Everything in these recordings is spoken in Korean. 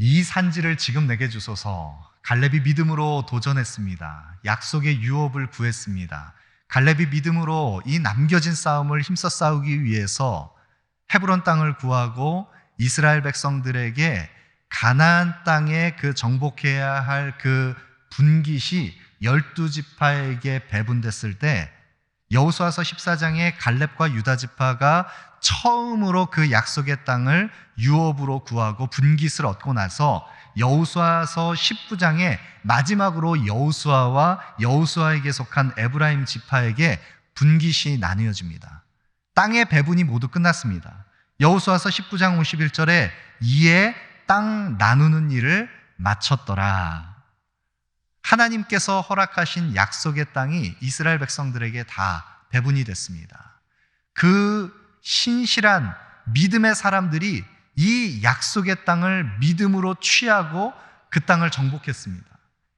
이 산지를 지금 내게 주소서. 갈렙이 믿음으로 도전했습니다. 약속의 유업을 구했습니다. 갈렙이 믿음으로 이 남겨진 싸움을 힘써 싸우기 위해서 헤브론 땅을 구하고 이스라엘 백성들에게 가나안 땅에 그 정복해야 할 그 분깃이 12지파에게 배분됐을 때 여호수아서 14장에 갈렙과 유다 지파가 처음으로 그 약속의 땅을 유업으로 구하고 분깃을 얻고 나서 여호수아서 19장에 마지막으로 여호수아와 여호수아에게 속한 에브라임 지파에게 분깃이 나뉘어집니다. 땅의 배분이 모두 끝났습니다. 여호수아서 19장 51절에 이에 땅 나누는 일을 마쳤더라. 하나님께서 허락하신 약속의 땅이 이스라엘 백성들에게 다 배분이 됐습니다. 그 신실한 믿음의 사람들이 이 약속의 땅을 믿음으로 취하고 그 땅을 정복했습니다.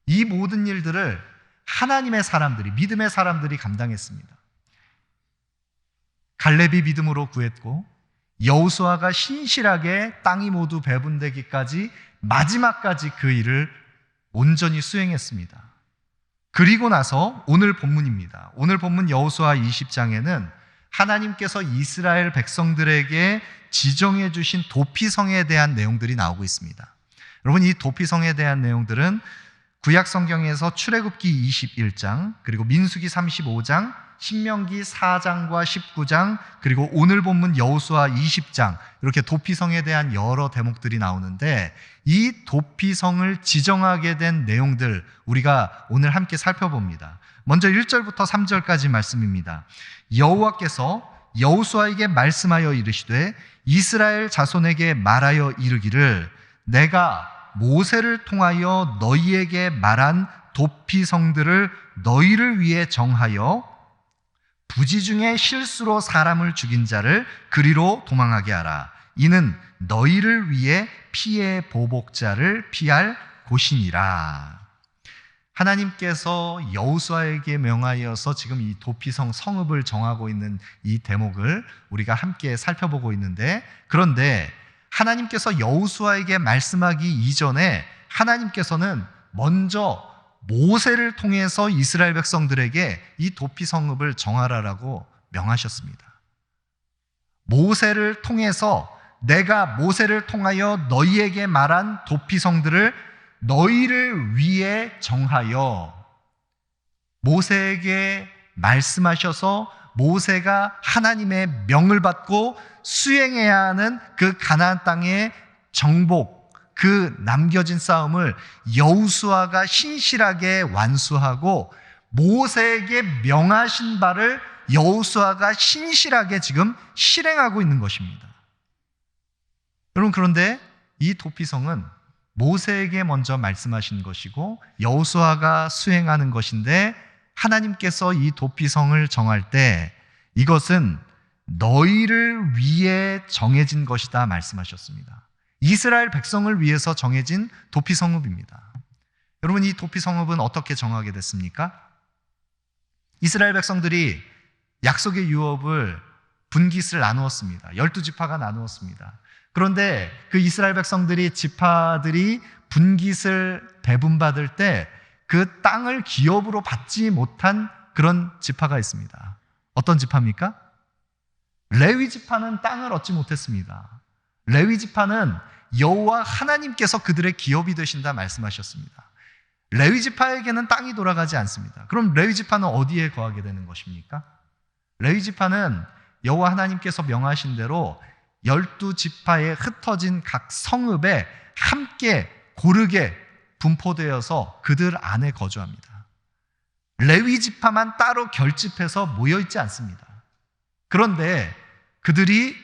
이 모든 일들을 하나님의 사람들이, 믿음의 사람들이 감당했습니다. 갈렙이 믿음으로 구했고 여호수아가 신실하게 땅이 모두 배분되기까지 마지막까지 그 일을 온전히 수행했습니다. 그리고 나서 오늘 본문입니다. 오늘 본문 여호수아 20장에는 하나님께서 이스라엘 백성들에게 지정해 주신 도피성에 대한 내용들이 나오고 있습니다. 여러분, 이 도피성에 대한 내용들은 구약 성경에서 출애굽기 21장, 그리고 민수기 35장, 신명기 4장과 19장, 그리고 오늘 본문 여호수아 20장, 이렇게 도피성에 대한 여러 대목들이 나오는데 이 도피성을 지정하게 된 내용들 우리가 오늘 함께 살펴봅니다. 먼저 1절부터 3절까지 말씀입니다. 여호와께서 여호수아에게 말씀하여 이르시되 이스라엘 자손에게 말하여 이르기를 내가 모세를 통하여 너희에게 말한 도피성들을 너희를 위해 정하여 부지 중에 실수로 사람을 죽인 자를 그리로 도망하게 하라. 이는 너희를 위해 피의 보복자를 피할 곳이니라. 하나님께서 여호수아에게 명하여서 지금 이 도피성 성읍을 정하고 있는 이 대목을 우리가 함께 살펴보고 있는데, 그런데 하나님께서 여호수아에게 말씀하기 이전에 하나님께서는 먼저 모세를 통해서 이스라엘 백성들에게 이 도피성읍을 정하라라고 명하셨습니다. 모세를 통해서 내가 모세를 통하여 너희에게 말한 도피성들을 너희를 위해 정하여 모세에게 말씀하셔서 모세가 하나님의 명을 받고 수행해야 하는 그 가나안 땅의 정복, 그 남겨진 싸움을 여호수아가 신실하게 완수하고 모세에게 명하신 바를 여호수아가 신실하게 지금 실행하고 있는 것입니다. 여러분, 그런데 이 도피성은 모세에게 먼저 말씀하신 것이고 여호수아가 수행하는 것인데 하나님께서 이 도피성을 정할 때 이것은 너희를 위해 정해진 것이다 말씀하셨습니다. 이스라엘 백성을 위해서 정해진 도피성읍입니다. 여러분, 이 도피성읍은 어떻게 정하게 됐습니까? 이스라엘 백성들이 약속의 유업을 분깃을 나누었습니다. 12지파가 나누었습니다. 그런데 그 이스라엘 백성들이 지파들이 분깃을 배분받을 때 그 땅을 기업으로 받지 못한 그런 지파가 있습니다. 어떤 지파입니까? 레위 지파는 땅을 얻지 못했습니다. 레위 지파는 여호와 하나님께서 그들의 기업이 되신다 말씀하셨습니다. 레위 지파에게는 땅이 돌아가지 않습니다. 그럼 레위 지파는 어디에 거하게 되는 것입니까? 레위 지파는 여호와 하나님께서 명하신 대로 12지파에 흩어진 각 성읍에 함께 고르게 분포되어서 그들 안에 거주합니다. 레위 지파만 따로 결집해서 모여있지 않습니다. 그런데 그들이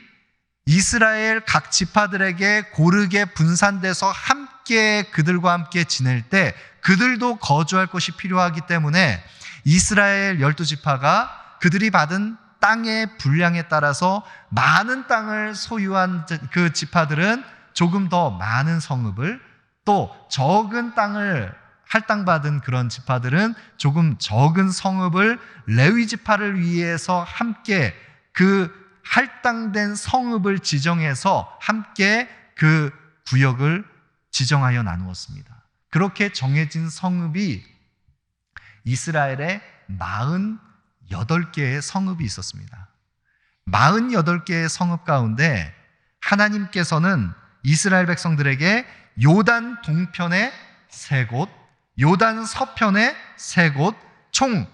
이스라엘 각 지파들에게 고르게 분산돼서 함께 그들과 함께 지낼 때 그들도 거주할 곳이 필요하기 때문에 이스라엘 12지파가 그들이 받은 땅의 분량에 따라서 많은 땅을 소유한 그 지파들은 조금 더 많은 성읍을, 또 적은 땅을 할당받은 그런 지파들은 조금 적은 성읍을 레위 지파를 위해서 함께 그 할당된 성읍을 지정해서 함께 그 구역을 지정하여 나누었습니다. 그렇게 정해진 성읍이 이스라엘에 48개의 성읍이 있었습니다. 48개의 성읍 가운데 하나님께서는 이스라엘 백성들에게 요단 동편에 3곳, 요단 서편에 3곳, 총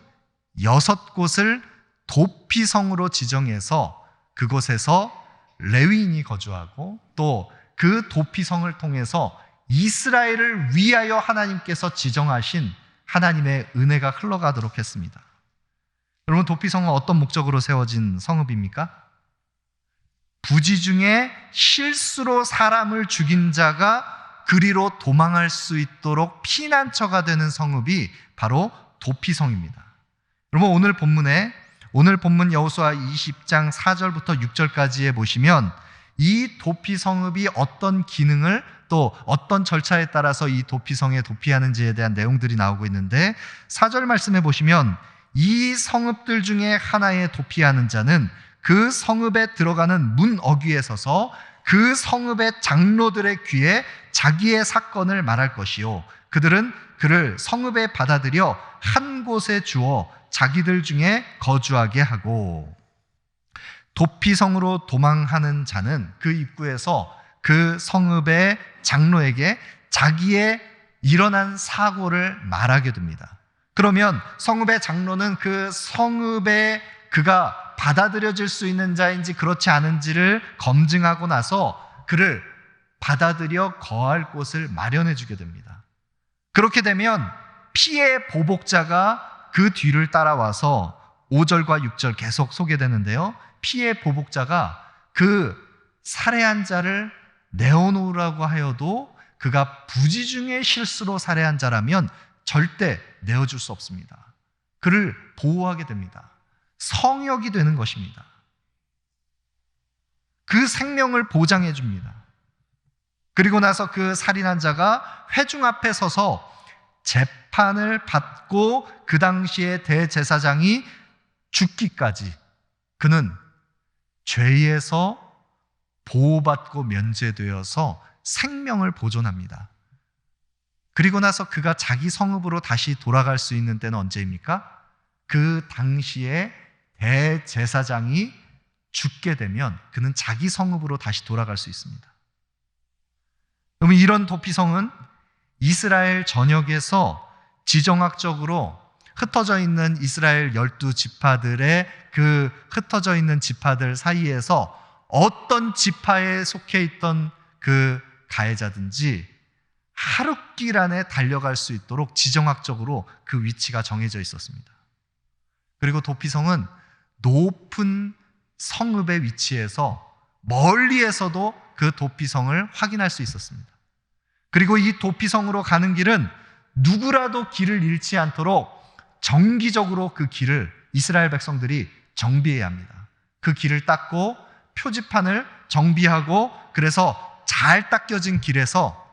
6곳을 도피성으로 지정해서 그곳에서 레위인이 거주하고 또 그 도피성을 통해서 이스라엘을 위하여 하나님께서 지정하신 하나님의 은혜가 흘러가도록 했습니다. 여러분, 도피성은 어떤 목적으로 세워진 성읍입니까? 부지 중에 실수로 사람을 죽인 자가 그리로 도망할 수 있도록 피난처가 되는 성읍이 바로 도피성입니다. 여러분, 오늘 본문 여호수아 20장 4절부터 6절까지에 보시면 이 도피성읍이 어떤 기능을 또 어떤 절차에 따라서 이 도피성에 도피하는지에 대한 내용들이 나오고 있는데 4절 말씀해 보시면 이 성읍들 중에 하나에 도피하는 자는 그 성읍에 들어가는 문 어귀에 서서 그 성읍의 장로들의 귀에 자기의 사건을 말할 것이요 그들은 그를 성읍에 받아들여 한 곳에 주어 자기들 중에 거주하게 하고 도피성으로 도망하는 자는 그 입구에서 그 성읍의 장로에게 자기의 일어난 사고를 말하게 됩니다. 그러면 성읍의 장로는 그 성읍에 그가 받아들여질 수 있는 자인지 그렇지 않은지를 검증하고 나서 그를 받아들여 거할 곳을 마련해 주게 됩니다. 그렇게 되면 피해 보복자가 그 뒤를 따라와서 5절과 6절 계속 소개되는데요. 피해 보복자가 그 살해한 자를 내어놓으라고 하여도 그가 부지 중에 실수로 살해한 자라면 절대 내어줄 수 없습니다. 그를 보호하게 됩니다. 성역이 되는 것입니다. 그 생명을 보장해 줍니다. 그리고 나서 그 살인한 자가 회중 앞에 서서 재판을 받고 그 당시에 대제사장이 죽기까지 그는 죄에서 보호받고 면제되어서 생명을 보존합니다. 그리고 나서 그가 자기 성읍으로 다시 돌아갈 수 있는 때는 언제입니까? 그 당시에 대제사장이 죽게 되면 그는 자기 성읍으로 다시 돌아갈 수 있습니다. 그러면 이런 도피성은 이스라엘 전역에서 지정학적으로 흩어져 있는 이스라엘 12지파들의 그 흩어져 있는 지파들 사이에서 어떤 지파에 속해 있던 그 가해자든지 하룻길 안에 달려갈 수 있도록 지정학적으로 그 위치가 정해져 있었습니다. 그리고 도피성은 높은 성읍의 위치에서 멀리에서도 그 도피성을 확인할 수 있었습니다. 그리고 이 도피성으로 가는 길은 누구라도 길을 잃지 않도록 정기적으로 그 길을 이스라엘 백성들이 정비해야 합니다. 그 길을 닦고 표지판을 정비하고 그래서 잘 닦여진 길에서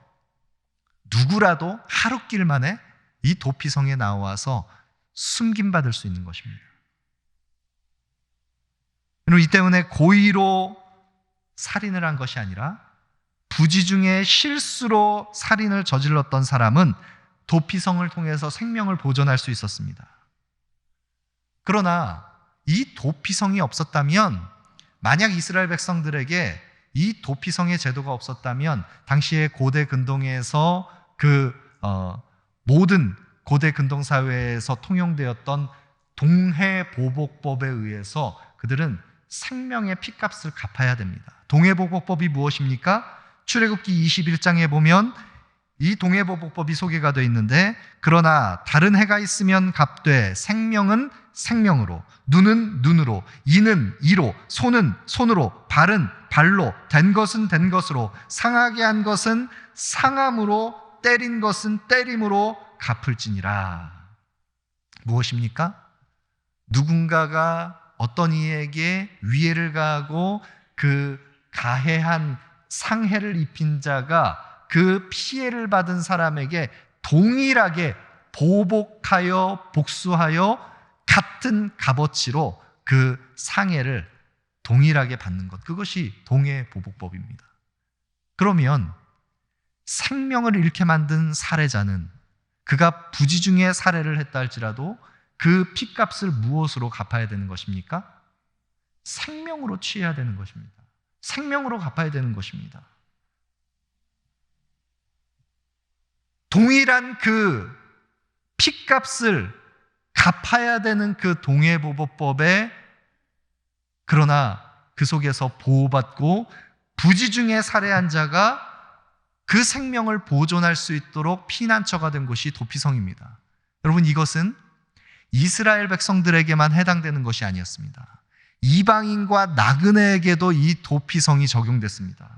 누구라도 하룻길 만에 이 도피성에 나와서 숨김받을 수 있는 것입니다. 이 때문에 고의로 살인을 한 것이 아니라 부지 중에 실수로 살인을 저질렀던 사람은 도피성을 통해서 생명을 보존할 수 있었습니다. 그러나 이 도피성이 없었다면, 만약 이스라엘 백성들에게 이 도피성의 제도가 없었다면 당시의 고대 근동에서 모든 고대 근동 사회에서 통용되었던 동해보복법에 의해서 그들은 생명의 핏값을 갚아야 됩니다. 동해보복법이 무엇입니까? 출애굽기 21장에 보면 이 동해보복법이 소개가 되어 있는데, 그러나 다른 해가 있으면 값되 생명은 생명으로, 눈은 눈으로, 이는 이로, 손은 손으로, 발은 발로, 된 것은 된 것으로, 상하게 한 것은 상함으로, 때린 것은 때림으로 갚을지니라. 무엇입니까? 누군가가 어떤 이에게 위해를 가하고 그 가해한 상해를 입힌 자가 그 피해를 받은 사람에게 동일하게 보복하여 복수하여 같은 값어치로 그 상해를 동일하게 받는 것, 그것이 동해보복법입니다. 그러면 생명을 잃게 만든 살해자는 그가 부지 중에 살해를 했다 할지라도 그 핏값을 무엇으로 갚아야 되는 것입니까? 생명으로 취해야 되는 것입니다. 생명으로 갚아야 되는 것입니다. 동일한 그 핏값을 갚아야 되는 그 동해보복법에 그러나 그 속에서 보호받고 부지 중에 살해한 자가 그 생명을 보존할 수 있도록 피난처가 된 곳이 도피성입니다. 여러분, 이것은 이스라엘 백성들에게만 해당되는 것이 아니었습니다. 이방인과 나그네에게도 이 도피성이 적용됐습니다.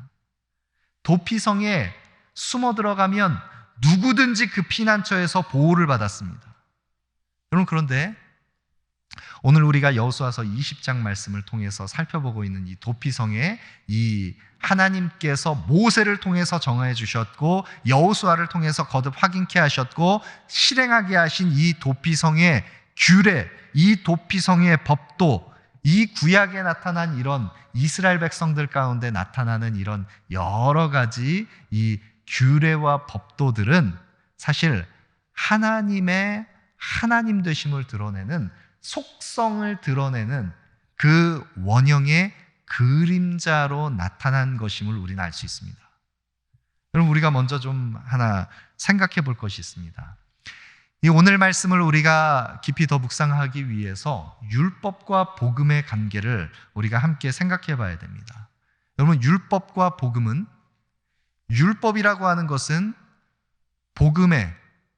도피성에 숨어 들어가면 누구든지 그 피난처에서 보호를 받았습니다. 여러분, 그런데 오늘 우리가 여호수아서 20장 말씀을 통해서 살펴보고 있는 이 도피성에 이 하나님께서 모세를 통해서 정해 주셨고 여호수아를 통해서 거듭 확인케 하셨고 실행하게 하신 이 도피성의 규례, 이 도피성의 법도, 이 구약에 나타난 이런 이스라엘 백성들 가운데 나타나는 이런 여러 가지 이 규례와 법도들은 사실 하나님의 하나님 되심을 드러내는, 속성을 드러내는 그 원형의 그림자로 나타난 것임을 우리는 알 수 있습니다. 여러분, 우리가 먼저 좀 하나 생각해 볼 것이 있습니다. 이 오늘 말씀을 우리가 깊이 더 묵상하기 위해서 율법과 복음의 관계를 우리가 함께 생각해 봐야 됩니다. 여러분, 율법과 복음은, 율법이라고 하는 것은 복음의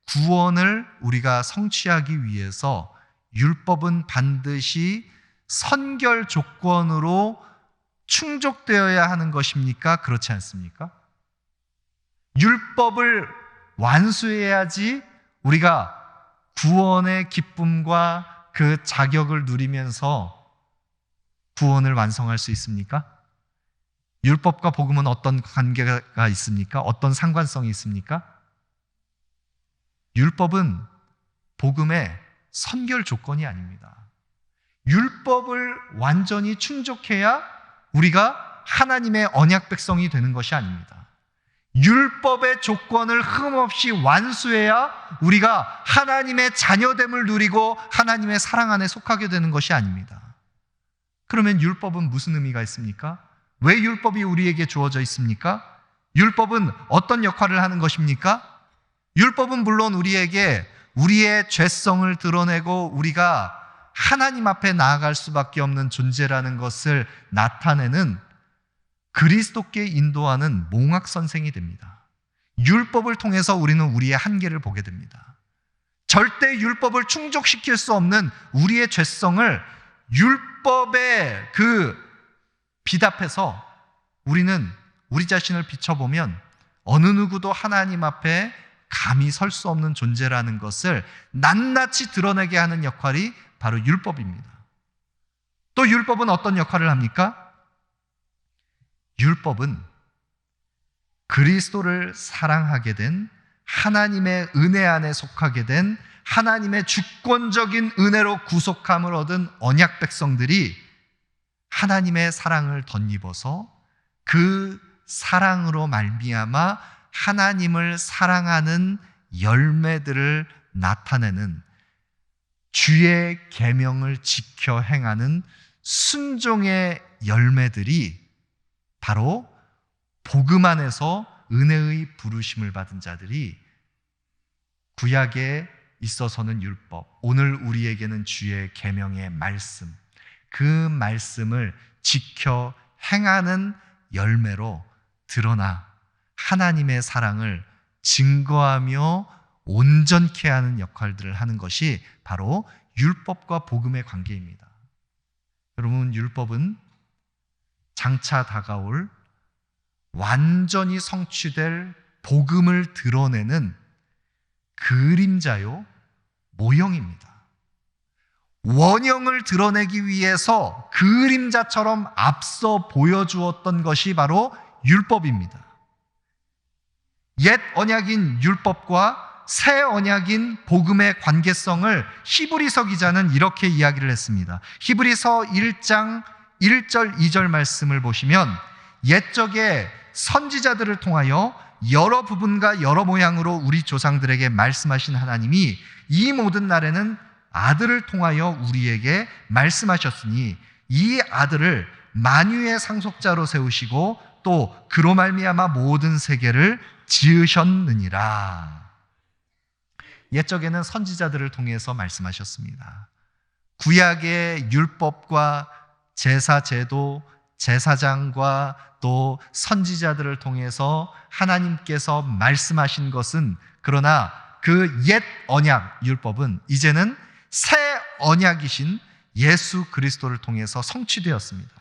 구원을 우리가 성취하기 위해서 율법은 반드시 선결 조건으로 충족되어야 하는 것입니까? 그렇지 않습니까? 율법을 완수해야지 우리가 구원의 기쁨과 그 자격을 누리면서 구원을 완성할 수 있습니까? 율법과 복음은 어떤 관계가 있습니까? 어떤 상관성이 있습니까? 율법은 복음의 선결 조건이 아닙니다. 율법을 완전히 충족해야 우리가 하나님의 언약 백성이 되는 것이 아닙니다. 율법의 조건을 흠없이 완수해야 우리가 하나님의 자녀됨을 누리고 하나님의 사랑 안에 속하게 되는 것이 아닙니다. 그러면 율법은 무슨 의미가 있습니까? 왜 율법이 우리에게 주어져 있습니까? 율법은 어떤 역할을 하는 것입니까? 율법은 물론 우리에게 우리의 죄성을 드러내고 우리가 하나님 앞에 나아갈 수밖에 없는 존재라는 것을 나타내는 그리스도께 인도하는 몽학 선생이 됩니다. 율법을 통해서 우리는 우리의 한계를 보게 됩니다. 절대 율법을 충족시킬 수 없는 우리의 죄성을 율법의 그 빛 앞에서 우리는 우리 자신을 비춰보면 어느 누구도 하나님 앞에 감히 설 수 없는 존재라는 것을 낱낱이 드러내게 하는 역할이 바로 율법입니다. 또 율법은 어떤 역할을 합니까? 율법은 그리스도를 사랑하게 된, 하나님의 은혜 안에 속하게 된, 하나님의 주권적인 은혜로 구속함을 얻은 언약 백성들이 하나님의 사랑을 덧입어서 그 사랑으로 말미암아 하나님을 사랑하는 열매들을 나타내는, 주의 계명을 지켜 행하는 순종의 열매들이 바로 복음 안에서 은혜의 부르심을 받은 자들이, 구약에 있어서는 율법, 오늘 우리에게는 주의 계명의 말씀, 그 말씀을 지켜 행하는 열매로 드러나 하나님의 사랑을 증거하며 온전케 하는 역할들을 하는 것이 바로 율법과 복음의 관계입니다. 여러분, 율법은 장차 다가올 완전히 성취될 복음을 드러내는 그림자요, 모형입니다. 원형을 드러내기 위해서 그림자처럼 앞서 보여주었던 것이 바로 율법입니다. 옛 언약인 율법과 새 언약인 복음의 관계성을 히브리서 기자는 이렇게 이야기를 했습니다. 히브리서 1장 1절 2절 말씀을 보시면 옛적에 선지자들을 통하여 여러 부분과 여러 모양으로 우리 조상들에게 말씀하신 하나님이 이 모든 날에는 아들을 통하여 우리에게 말씀하셨으니 이 아들을 만유의 상속자로 세우시고 또 그로 말미암아 모든 세계를 지으셨느니라. 옛적에는 선지자들을 통해서 말씀하셨습니다. 구약의 율법과 제사 제도, 제사장과 또 선지자들을 통해서 하나님께서 말씀하신 것은, 그러나 그 옛 언약 율법은 이제는 새 언약이신 예수 그리스도를 통해서 성취되었습니다.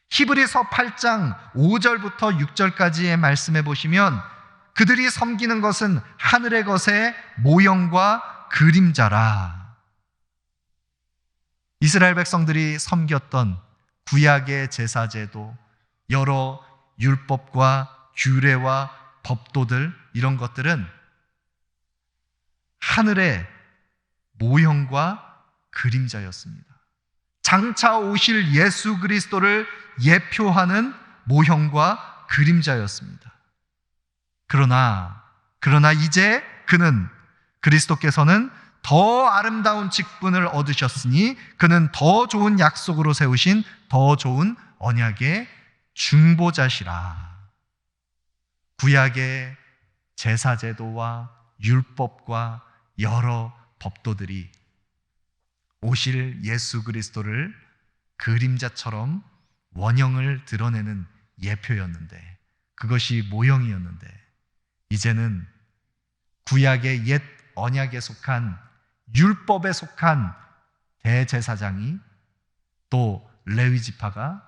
히브리서 8장 5절부터 6절까지의 말씀해 보시면 그들이 섬기는 것은 하늘의 것의 모형과 그림자라. 이스라엘 백성들이 섬겼던 구약의 제사제도, 여러 율법과 규례와 법도들, 이런 것들은 하늘의 모형과 그림자였습니다. 장차 오실 예수 그리스도를 예표하는 모형과 그림자였습니다. 그러나 이제 그리스도께서는 더 아름다운 직분을 얻으셨으니 그는 더 좋은 약속으로 세우신 더 좋은 언약의 중보자시라. 구약의 제사제도와 율법과 여러 법도들이 오실 예수 그리스도를 그림자처럼 원형을 드러내는 예표였는데, 그것이 모형이었는데, 이제는 구약의 옛 언약에 속한 율법에 속한 대제사장이 또 레위 지파가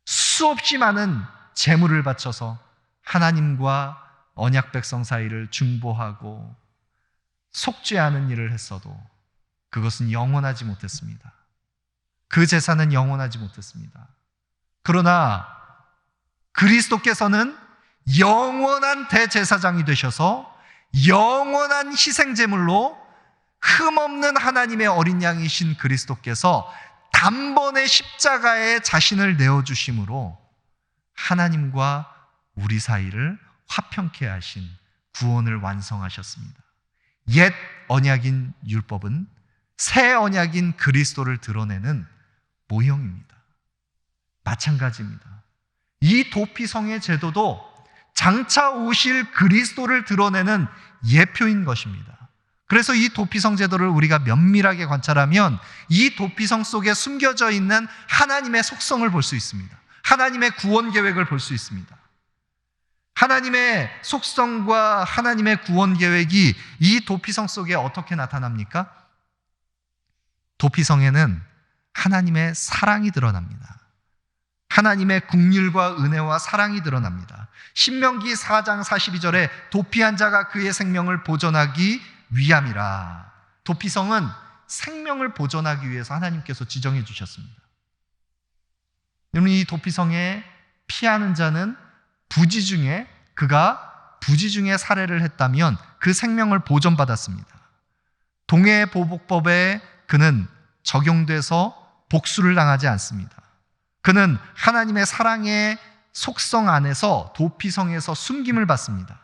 수없이 많은 제물을 바쳐서 하나님과 언약 백성 사이를 중보하고 속죄하는 일을 했어도 그것은 영원하지 못했습니다. 그 제사는 영원하지 못했습니다. 그러나 그리스도께서는 영원한 대제사장이 되셔서 영원한 희생제물로 흠없는 하나님의 어린 양이신 그리스도께서 단번에 십자가에 자신을 내어주심으로 하나님과 우리 사이를 화평케 하신 구원을 완성하셨습니다. 옛 언약인 율법은 새 언약인 그리스도를 드러내는 모형입니다. 마찬가지입니다. 이 도피성의 제도도 장차 오실 그리스도를 드러내는 예표인 것입니다. 그래서 이 도피성 제도를 우리가 면밀하게 관찰하면 이 도피성 속에 숨겨져 있는 하나님의 속성을 볼 수 있습니다. 하나님의 구원 계획을 볼 수 있습니다. 하나님의 속성과 하나님의 구원 계획이 이 도피성 속에 어떻게 나타납니까? 도피성에는 하나님의 사랑이 드러납니다. 하나님의 긍휼과 은혜와 사랑이 드러납니다. 신명기 4장 42절에 도피한 자가 그의 생명을 보존하기 위함이라. 도피성은 생명을 보존하기 위해서 하나님께서 지정해 주셨습니다. 여러분, 이 도피성에 피하는 자는 그가 부지 중에 살해를 했다면 그 생명을 보존받았습니다. 동해보복법에 그는 적용돼서 복수를 당하지 않습니다. 그는 하나님의 사랑의 속성 안에서 도피성에서 숨김을 받습니다.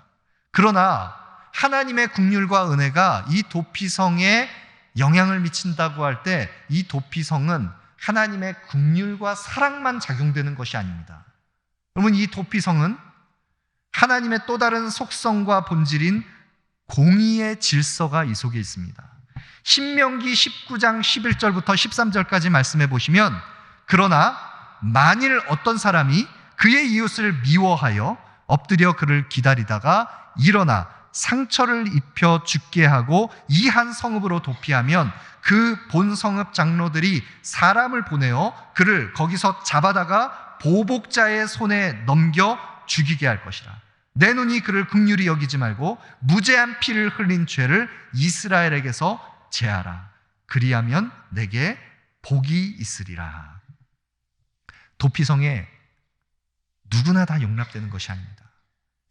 그러나 하나님의 긍휼과 은혜가 이 도피성에 영향을 미친다고 할 때 이 도피성은 하나님의 긍휼과 사랑만 작용되는 것이 아닙니다. 여러분, 이 도피성은 하나님의 또 다른 속성과 본질인 공의의 질서가 이 속에 있습니다. 신명기 19장 11절부터 13절까지 말씀해 보시면, 그러나 만일 어떤 사람이 그의 이웃을 미워하여 엎드려 그를 기다리다가 일어나 상처를 입혀 죽게 하고 이 한 성읍으로 도피하면 그 본 성읍 장로들이 사람을 보내어 그를 거기서 잡아다가 보복자의 손에 넘겨 죽이게 할 것이라. 내 눈이 그를 긍휼히 여기지 말고 무죄한 피를 흘린 죄를 이스라엘에게서 제하라. 그리하면 내게 복이 있으리라. 도피성에 누구나 다 용납되는 것이 아닙니다.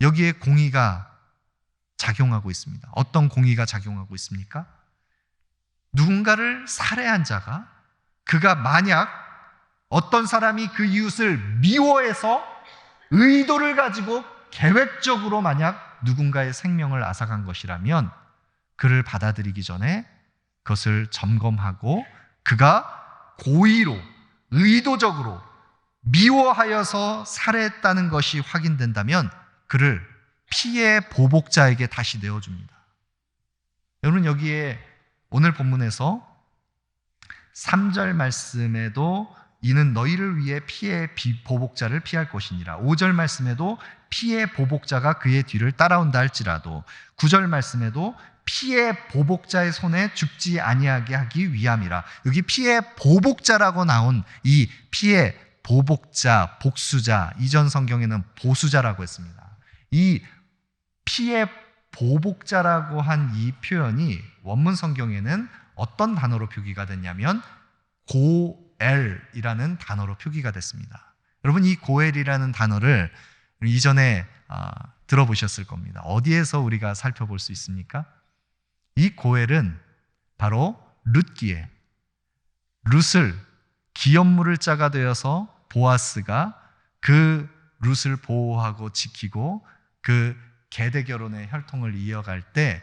여기에 공의가 작용하고 있습니다. 어떤 공의가 작용하고 있습니까? 누군가를 살해한 자가, 그가 만약 어떤 사람이 그 이웃을 미워해서 의도를 가지고 계획적으로 만약 누군가의 생명을 앗아간 것이라면 그를 받아들이기 전에 그것을 점검하고 그가 고의로 의도적으로 미워하여서 살해했다는 것이 확인된다면 그를 피해 보복자에게 다시 내어줍니다. 여러분, 여기에 오늘 본문에서 3절 말씀에도 이는 너희를 위해 피해 보복자를 피할 것이니라, 5절 말씀에도 피해 보복자가 그의 뒤를 따라온다 할지라도, 9절 말씀에도 피해 보복자의 손에 죽지 아니하게 하기 위함이라. 여기 피해 보복자라고 나온 이 피해 보복자, 복수자, 이전 성경에는 보수자라고 했습니다. 이 피해 보복자라고 한 이 표현이 원문 성경에는 어떤 단어로 표기가 됐냐면 고엘이라는 단어로 표기가 됐습니다. 여러분, 이 고엘이라는 단어를 이전에 들어보셨을 겁니다. 어디에서 우리가 살펴볼 수 있습니까? 이 고엘은 바로 룻기에, 룻을 기업물을 자가 되어서 보아스가 그 룻을 보호하고 지키고 그 계대 결혼의 혈통을 이어갈 때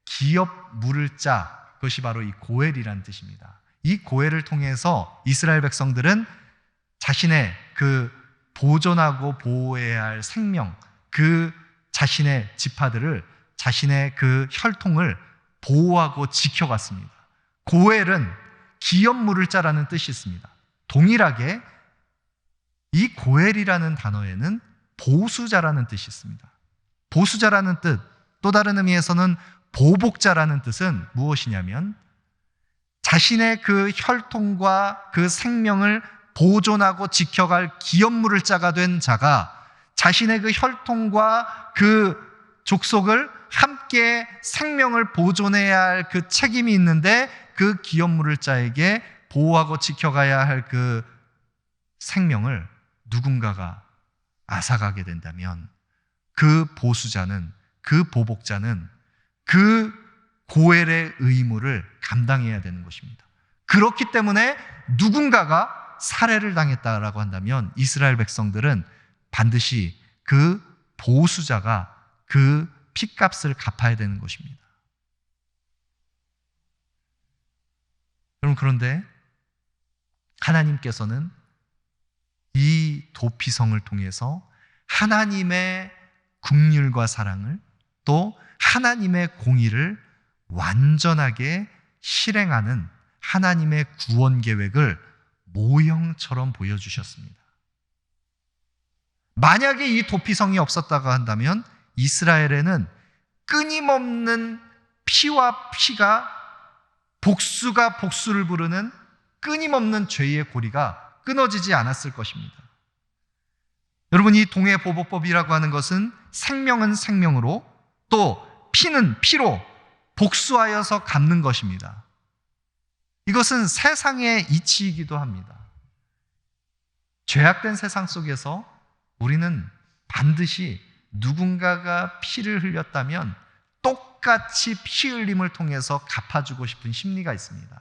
기업물을 짜, 그것이 바로 이 고엘이라는 뜻입니다. 이 고엘을 통해서 이스라엘 백성들은 자신의 그 보존하고 보호해야 할 생명, 그 자신의 지파들을, 자신의 그 혈통을 보호하고 지켜갔습니다. 고엘은 기업물을 짜라는 뜻이 있습니다. 동일하게 이 고엘이라는 단어에는 보수자라는 뜻이 있습니다. 보수자라는 뜻, 또 다른 의미에서는 보복자라는 뜻은 무엇이냐면 자신의 그 혈통과 그 생명을 보존하고 지켜갈 기업물을 자가 된 자가 자신의 그 혈통과 그 족속을 함께 생명을 보존해야 할 그 책임이 있는데 그 기업물을 자에게 보호하고 지켜가야 할 그 생명을 누군가가 앗아가게 된다면 그 보수자는, 그 보복자는 그 고엘의 의무를 감당해야 되는 것입니다. 그렇기 때문에 누군가가 살해를 당했다라고 한다면 이스라엘 백성들은 반드시 그 보수자가 그 핏값을 갚아야 되는 것입니다. 여러분, 그런데 하나님께서는 이 도피성을 통해서 하나님의 긍휼과 사랑을, 또 하나님의 공의를 완전하게 실행하는 하나님의 구원 계획을 모형처럼 보여주셨습니다. 만약에 이 도피성이 없었다고 한다면 이스라엘에는 끊임없는 피와 피가, 복수가 복수를 부르는 끊임없는 죄의 고리가 끊어지지 않았을 것입니다. 여러분, 이 동해보복법이라고 하는 것은 생명은 생명으로, 또 피는 피로 복수하여서 갚는 것입니다. 이것은 세상의 이치이기도 합니다. 죄악된 세상 속에서 우리는 반드시 누군가가 피를 흘렸다면 똑같이 피 흘림을 통해서 갚아주고 싶은 심리가 있습니다.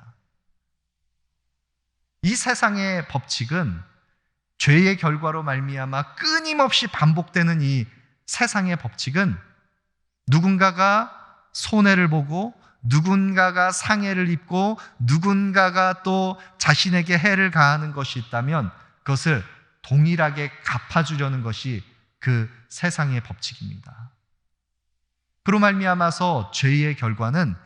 이 세상의 법칙은 죄의 결과로 말미암아 끊임없이 반복되는 이 세상의 법칙은 누군가가 손해를 보고 누군가가 상해를 입고 누군가가 또 자신에게 해를 가하는 것이 있다면 그것을 동일하게 갚아주려는 것이 그 세상의 법칙입니다. 그로 말미암아서 죄의 결과는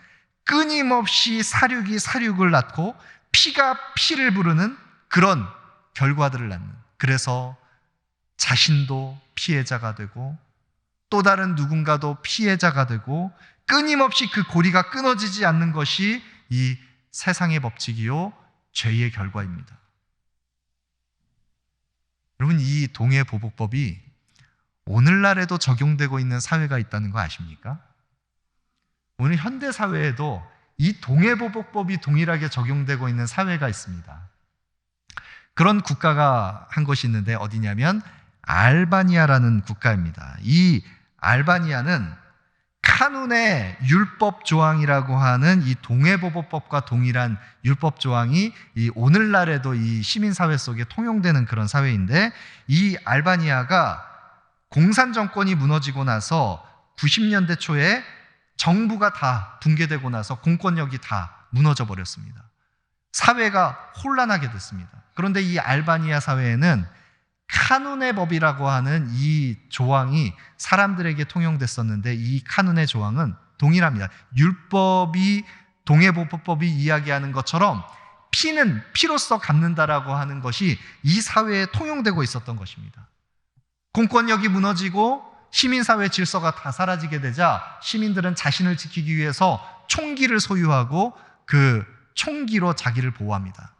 끊임없이 사륙이 사륙을 낳고 피가 피를 부르는 그런 결과들을 낳는, 그래서 자신도 피해자가 되고 또 다른 누군가도 피해자가 되고 끊임없이 그 고리가 끊어지지 않는 것이 이 세상의 법칙이요 죄의 결과입니다. 여러분, 이 동해보복법이 오늘날에도 적용되고 있는 사회가 있다는 거 아십니까? 오늘 현대사회에도 이 동해보복법이 동일하게 적용되고 있는 사회가 있습니다. 그런 국가가 한 곳이 있는데 어디냐면 알바니아라는 국가입니다. 이 알바니아는 카눈의 율법 조항이라고 하는 이 동해보복법과 동일한 율법 조항이 이 오늘날에도 이 시민사회 속에 통용되는 그런 사회인데, 이 알바니아가 공산 정권이 무너지고 나서 90년대 초에 정부가 다 붕괴되고 나서 공권력이 다 무너져 버렸습니다. 사회가 혼란하게 됐습니다. 그런데 이 알바니아 사회에는 카눈의 법이라고 하는 이 조항이 사람들에게 통용됐었는데, 이 카눈의 조항은 동일합니다. 율법이, 동해보포법이 이야기하는 것처럼 피는 피로써 갚는다라고 하는 것이 이 사회에 통용되고 있었던 것입니다. 공권력이 무너지고 시민사회 질서가 다 사라지게 되자 시민들은 자신을 지키기 위해서 총기를 소유하고 그 총기로 자기를 보호합니다.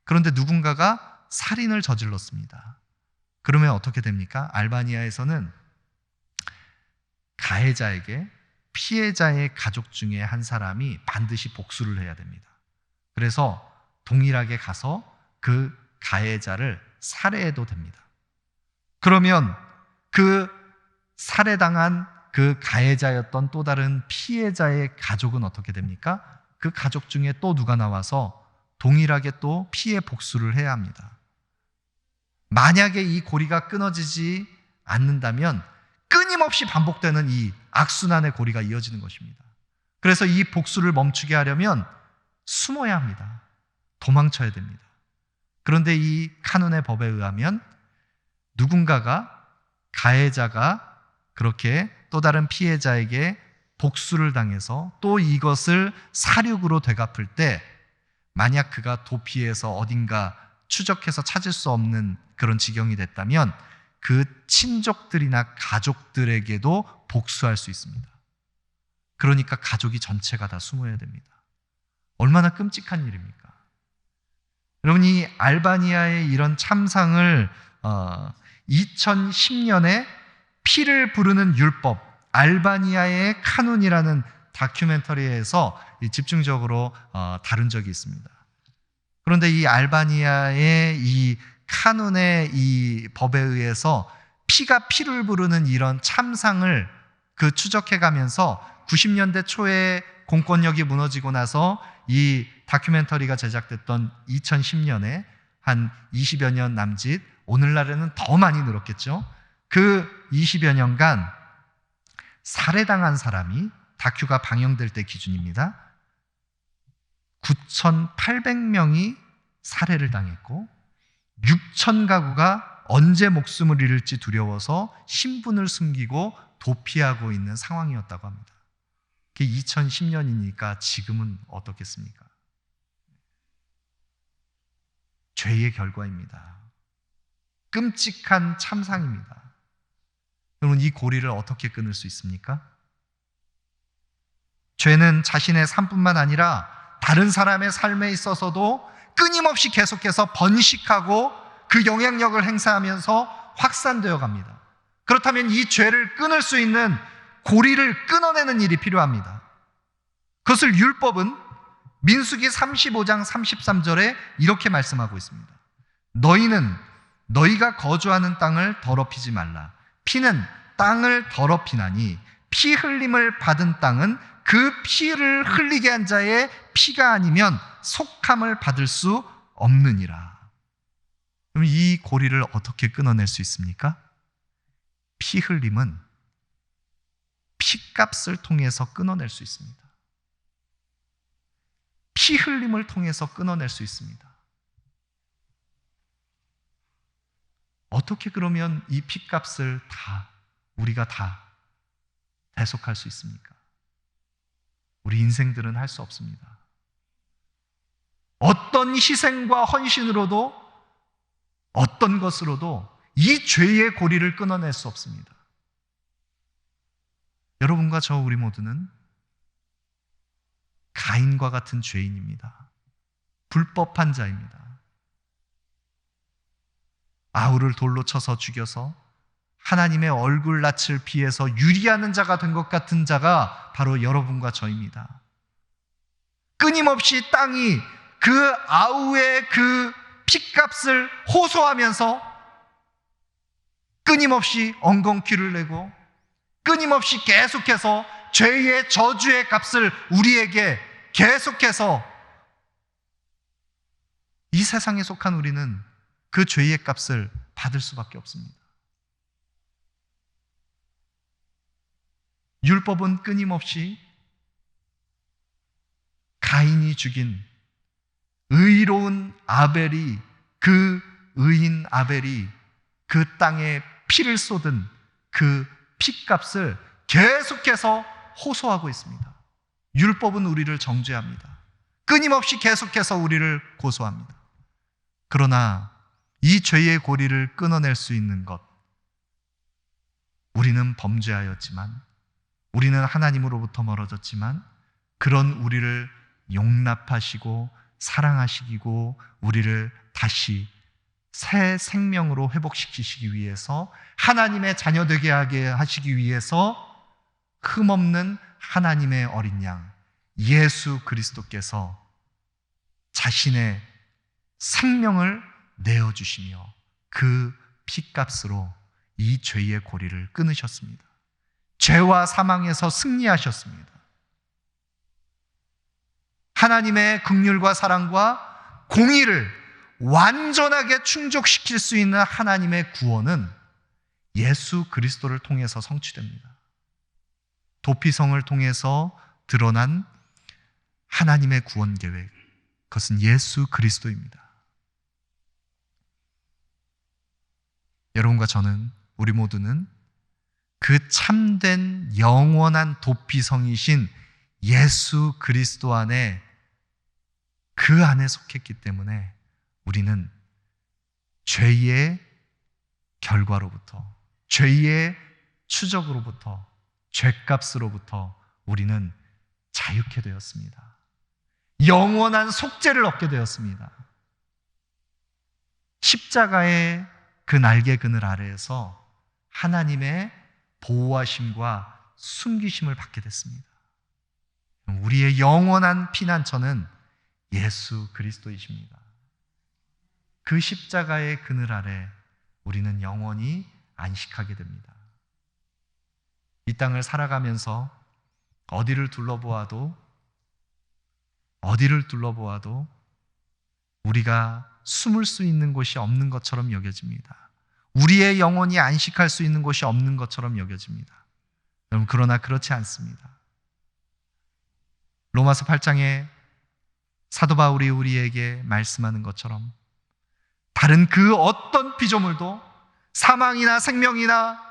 그런데 누군가가 살인을 저질렀습니다. 그러면 어떻게 됩니까? 알바니아에서는 가해자에게 피해자의 가족 중에 한 사람이 반드시 복수를 해야 됩니다. 그래서 동일하게 가서 그 가해자를 살해해도 됩니다. 그러면 그 살해당한 그 가해자였던 또 다른 피해자의 가족은 어떻게 됩니까? 그 가족 중에 또 누가 나와서 동일하게 또 피해 복수를 해야 합니다. 만약에 이 고리가 끊어지지 않는다면 끊임없이 반복되는 이 악순환의 고리가 이어지는 것입니다. 그래서 이 복수를 멈추게 하려면 숨어야 합니다. 도망쳐야 됩니다. 그런데 이 카눈의 법에 의하면 누군가가, 가해자가 그렇게 또 다른 피해자에게 복수를 당해서 또 이것을 사륙으로 되갚을 때, 만약 그가 도피해서 어딘가 추적해서 찾을 수 없는 그런 지경이 됐다면 그 친족들이나 가족들에게도 복수할 수 있습니다. 그러니까 가족이 전체가 다 숨어야 됩니다. 얼마나 끔찍한 일입니까? 여러분, 이 알바니아의 이런 참상을 2010년에 피를 부르는 율법, 알바니아의 카눈이라는 다큐멘터리에서 집중적으로 다룬 적이 있습니다. 그런데 이 알바니아의 이 카눈의 이 법에 의해서 피가 피를 부르는 이런 참상을 그 추적해가면서 90년대 초에 공권력이 무너지고 나서 이 다큐멘터리가 제작됐던 2010년에 한 20여 년 남짓, 오늘날에는 더 많이 늘었겠죠. 그 20여 년간 살해당한 사람이, 다큐가 방영될 때 기준입니다, 9,800명이 살해를 당했고 6,000가구가 언제 목숨을 잃을지 두려워서 신분을 숨기고 도피하고 있는 상황이었다고 합니다. 그게 2010년이니까 지금은 어떻겠습니까? 죄의 결과입니다. 끔찍한 참상입니다. 여러분, 이 고리를 어떻게 끊을 수 있습니까? 죄는 자신의 삶뿐만 아니라 다른 사람의 삶에 있어서도 끊임없이 계속해서 번식하고 그 영향력을 행사하면서 확산되어 갑니다. 그렇다면 이 죄를 끊을 수 있는 고리를 끊어내는 일이 필요합니다. 그것을 율법은 민수기 35장 33절에 이렇게 말씀하고 있습니다. 너희는 너희가 거주하는 땅을 더럽히지 말라. 피는 땅을 더럽히나니 피 흘림을 받은 땅은 그 피를 흘리게 한 자의 피가 아니면 속함을 받을 수 없느니라. 그럼 이 고리를 어떻게 끊어낼 수 있습니까? 피 흘림은 피값을 통해서 끊어낼 수 있습니다. 피 흘림을 통해서 끊어낼 수 있습니다. 어떻게 그러면 이 피값을 우리가 다 대속할 수 있습니까? 우리 인생들은 할 수 없습니다. 어떤 희생과 헌신으로도, 어떤 것으로도 이 죄의 고리를 끊어낼 수 없습니다. 여러분과 저 우리 모두는 가인과 같은 죄인입니다. 불법한 자입니다. 아우를 돌로 쳐서 죽여서 하나님의 얼굴낯을 피해서 유리하는 자가 된 것 같은 자가 바로 여러분과 저입니다. 끊임없이 땅이 그 아우의 그 피값을 호소하면서 끊임없이 엉겅퀴를 내고 끊임없이 계속해서 죄의 저주의 값을 우리에게 계속해서, 이 세상에 속한 우리는 그 죄의 값을 받을 수밖에 없습니다. 율법은 끊임없이 가인이 죽인 의로운 아벨이, 그 의인 아벨이 그 땅에 피를 쏟은 그 피값을 계속해서 호소하고 있습니다. 율법은 우리를 정죄합니다. 끊임없이 계속해서 우리를 고소합니다. 그러나 이 죄의 고리를 끊어낼 수 있는 것, 우리는 범죄하였지만, 우리는 하나님으로부터 멀어졌지만, 그런 우리를 용납하시고 사랑하시고 우리를 다시 새 생명으로 회복시키시기 위해서, 하나님의 자녀되게 하게 하시기 위해서 흠없는 하나님의 어린 양 예수 그리스도께서 자신의 생명을 내어주시며 그 피값으로 이 죄의 고리를 끊으셨습니다. 죄와 사망에서 승리하셨습니다. 하나님의 긍휼과 사랑과 공의를 완전하게 충족시킬 수 있는 하나님의 구원은 예수 그리스도를 통해서 성취됩니다. 도피성을 통해서 드러난 하나님의 구원 계획, 그것은 예수 그리스도입니다. 여러분과 저는, 우리 모두는 그 참된 영원한 도피성이신 예수 그리스도 안에, 그 안에 속했기 때문에 우리는 죄의 결과로부터, 죄의 추적으로부터, 죄값으로부터 우리는 자유케 되었습니다. 영원한 속죄를 얻게 되었습니다. 십자가의 그 날개 그늘 아래에서 하나님의 보호하심과 숨기심을 받게 됐습니다. 우리의 영원한 피난처는 예수 그리스도이십니다. 그 십자가의 그늘 아래 우리는 영원히 안식하게 됩니다. 이 땅을 살아가면서 어디를 둘러보아도 우리가 숨을 수 있는 곳이 없는 것처럼 여겨집니다. 우리의 영혼이 안식할 수 있는 곳이 없는 것처럼 여겨집니다. 여러분, 그러나 그렇지 않습니다. 로마서 8장에 사도 바울이 우리에게 말씀하는 것처럼 다른 그 어떤 피조물도, 사망이나 생명이나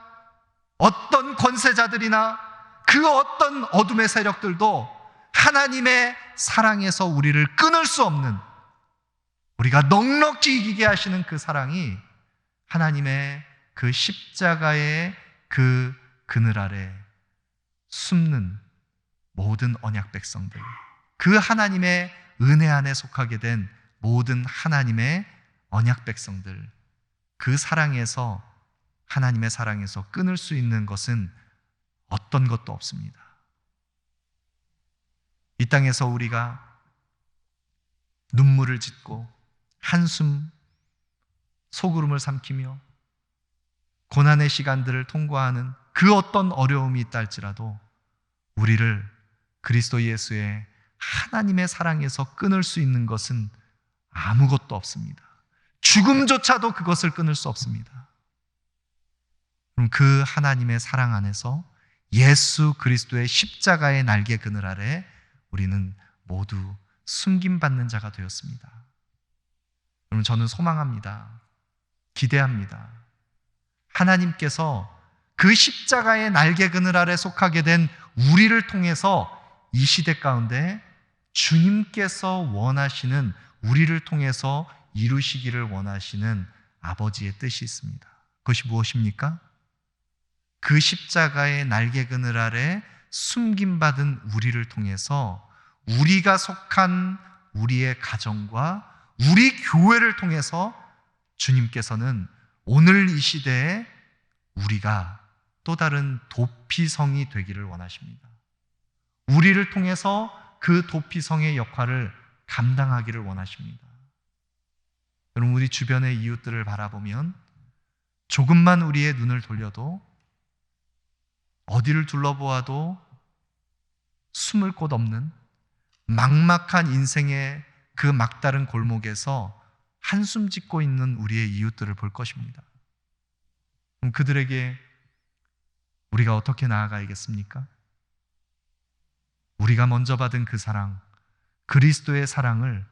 어떤 권세자들이나 그 어떤 어둠의 세력들도 하나님의 사랑에서 우리를 끊을 수 없는, 우리가 넉넉히 이기게 하시는 그 사랑이 하나님의 그 십자가의 그 그늘 아래 숨는 모든 언약 백성들, 그 하나님의 은혜 안에 속하게 된 모든 하나님의 언약 백성들, 그 사랑에서, 하나님의 사랑에서 끊을 수 있는 것은 어떤 것도 없습니다. 이 땅에서 우리가 눈물을 짓고 한숨, 소구름을 삼키며 고난의 시간들을 통과하는 그 어떤 어려움이 있다 할지라도 우리를 그리스도 예수의 하나님의 사랑에서 끊을 수 있는 것은 아무것도 없습니다. 죽음조차도 그것을 끊을 수 없습니다. 그럼 그 하나님의 사랑 안에서 예수 그리스도의 십자가의 날개 그늘 아래 우리는 모두 숨김받는 자가 되었습니다. 여러분, 저는 소망합니다. 기대합니다. 하나님께서 그 십자가의 날개 그늘 아래 속하게 된 우리를 통해서 이 시대 가운데 주님께서 원하시는, 우리를 통해서 이루시기를 원하시는 아버지의 뜻이 있습니다. 그것이 무엇입니까? 그 십자가의 날개 그늘 아래 숨김받은 우리를 통해서 우리가 속한 우리의 가정과 우리 교회를 통해서 주님께서는 오늘 이 시대에 우리가 또 다른 도피성이 되기를 원하십니다. 우리를 통해서 그 도피성의 역할을 감당하기를 원하십니다. 여러분, 우리 주변의 이웃들을 바라보면 조금만 우리의 눈을 돌려도, 어디를 둘러보아도 숨을 곳 없는 막막한 인생의 그 막다른 골목에서 한숨 짓고 있는 우리의 이웃들을 볼 것입니다. 그럼 그들에게 우리가 어떻게 나아가야겠습니까? 우리가 먼저 받은 그 사랑, 그리스도의 사랑을,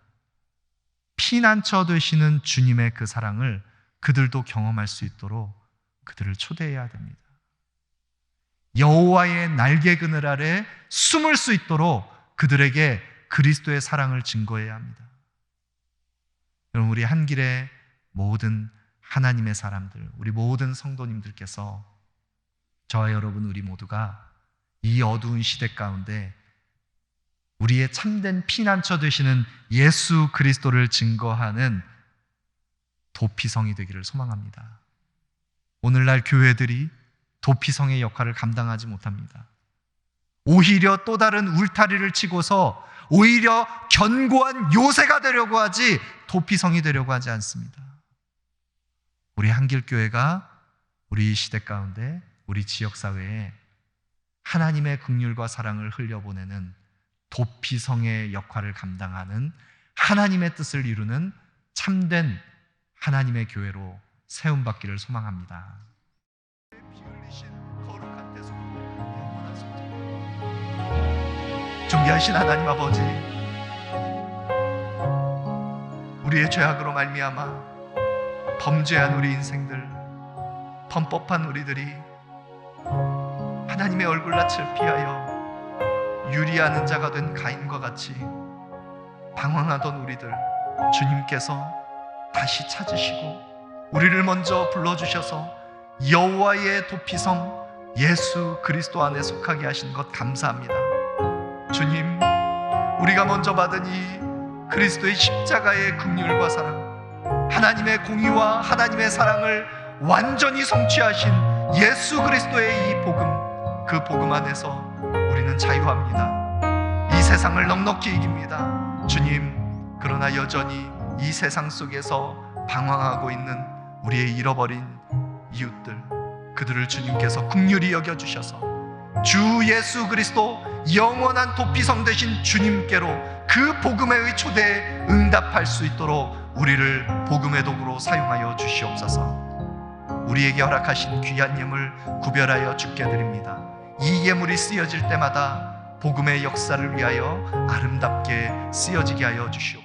피난처 되시는 주님의 그 사랑을 그들도 경험할 수 있도록 그들을 초대해야 됩니다. 여호와의 날개 그늘 아래 숨을 수 있도록 그들에게 그리스도의 사랑을 증거해야 합니다. 여러분, 우리 한길의 모든 하나님의 사람들, 우리 모든 성도님들께서, 저와 여러분 우리 모두가 이 어두운 시대 가운데 우리의 참된 피난처 되시는 예수 그리스도를 증거하는 도피성이 되기를 소망합니다. 오늘날 교회들이 도피성의 역할을 감당하지 못합니다. 오히려 또 다른 울타리를 치고서 오히려 견고한 요새가 되려고 하지 도피성이 되려고 하지 않습니다. 우리 한길교회가 우리 시대 가운데, 우리 지역사회에 하나님의 긍휼과 사랑을 흘려보내는 도피성의 역할을 감당하는, 하나님의 뜻을 이루는 참된 하나님의 교회로 세움받기를 소망합니다. 존귀하신 하나님 아버지, 우리의 죄악으로 말미암아 범죄한 우리 인생들, 범법한 우리들이 하나님의 얼굴낯을 피하여 유리하는 자가 된 가인과 같이 방황하던 우리들, 주님께서 다시 찾으시고 우리를 먼저 불러주셔서 여호와의 도피성 예수 그리스도 안에 속하게 하신 것 감사합니다. 주님, 우리가 먼저 받은 이 그리스도의 십자가의 긍휼과 사랑, 하나님의 공의와 하나님의 사랑을 완전히 성취하신 예수 그리스도의 이 복음, 그 복음 안에서 우리는 자유합니다. 이 세상을 넉넉히 이깁니다. 주님, 그러나 여전히 이 세상 속에서 방황하고 있는 우리의 잃어버린 이웃들, 그들을 주님께서 긍휼히 여겨주셔서 주 예수 그리스도 영원한 도피성 되신 주님께로 그 복음의 초대에 응답할 수 있도록 우리를 복음의 도구로 사용하여 주시옵소서. 우리에게 허락하신 귀한 예물 구별하여 주께 드립니다. 이 예물이 쓰여질 때마다 복음의 역사를 위하여 아름답게 쓰여지게 하여 주시옵소서.